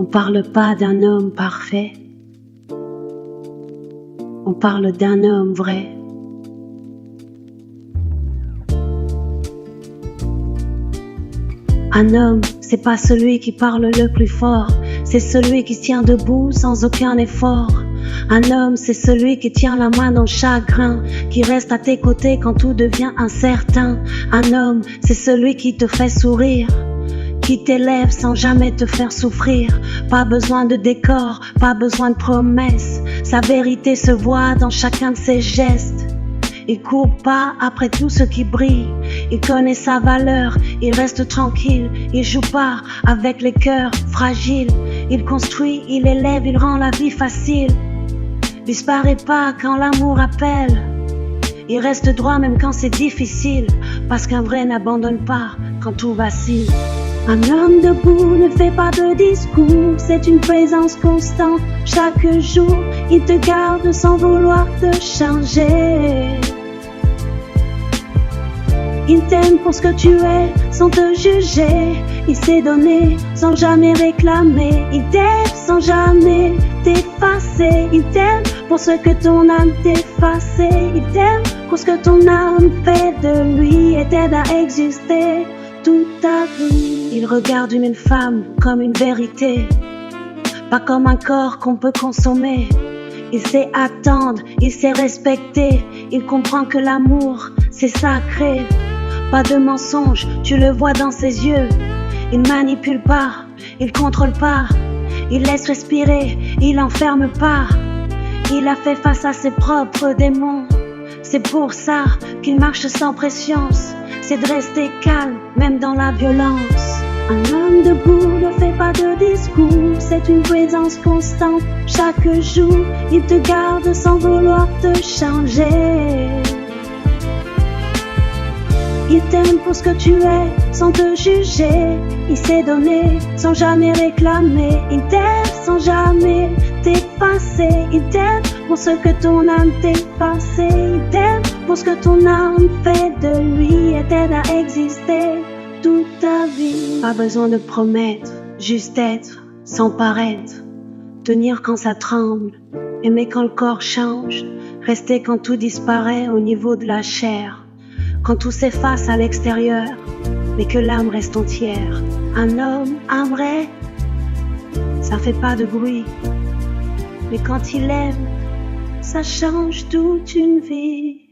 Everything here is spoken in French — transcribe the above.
On parle pas d'un homme parfait, on parle d'un homme vrai. Un homme, c'est pas celui qui parle le plus fort, c'est celui qui tient debout sans aucun effort. Un homme, c'est celui qui tient la main dans le chagrin, qui reste à tes côtés quand tout devient incertain. Un homme, c'est celui qui te fait sourire, qui t'élève sans jamais te faire souffrir. Pas besoin de décor, pas besoin de promesses, sa vérité se voit dans chacun de ses gestes. Il court pas après tout ce qui brille, il connaît sa valeur, il reste tranquille, il joue pas avec les cœurs fragiles. Il construit, il élève, il rend la vie facile. Disparaît pas quand l'amour appelle, il reste droit même quand c'est difficile, parce qu'un vrai n'abandonne pas quand tout vacille. Un homme debout ne fait pas de discours, c'est une présence constante chaque jour. Il te garde sans vouloir te changer. Il t'aime pour ce que tu es, sans te juger. Il s'est donné sans jamais réclamer. Il t'aime sans jamais t'effacer. Il t'aime pour ce que ton âme t'effaçait. Il t'aime pour ce que ton âme fait de lui et t'aide à exister toute ta vie. Il regarde une femme comme une vérité, pas comme un corps qu'on peut consommer. Il sait attendre, il sait respecter. Il comprend que l'amour, c'est sacré. Pas de mensonge, tu le vois dans ses yeux. Il manipule pas, il contrôle pas. Il laisse respirer, il enferme pas. Il a fait face à ses propres démons. C'est pour ça qu'il marche sans pression. C'est de rester calme, même dans la violence. Un homme debout ne fait pas de discours, c'est une présence constante chaque jour. Il te garde sans vouloir te changer. Il t'aime pour ce que tu es, sans te juger. Il s'est donné sans jamais réclamer. Il t'aime sans jamais t'effacer. Il t'aime pour ce que ton âme t'effaçait. Il t'aime pour ce que ton âme fait de lui et t'aide à exister toute ta vie. Pas besoin de promettre, juste être, sans paraître. Tenir quand ça tremble, aimer quand le corps change. Rester quand tout disparaît au niveau de la chair. Quand tout s'efface à l'extérieur, mais que l'âme reste entière. Un homme, un vrai, ça fait pas de bruit. Mais quand il aime, ça change toute une vie.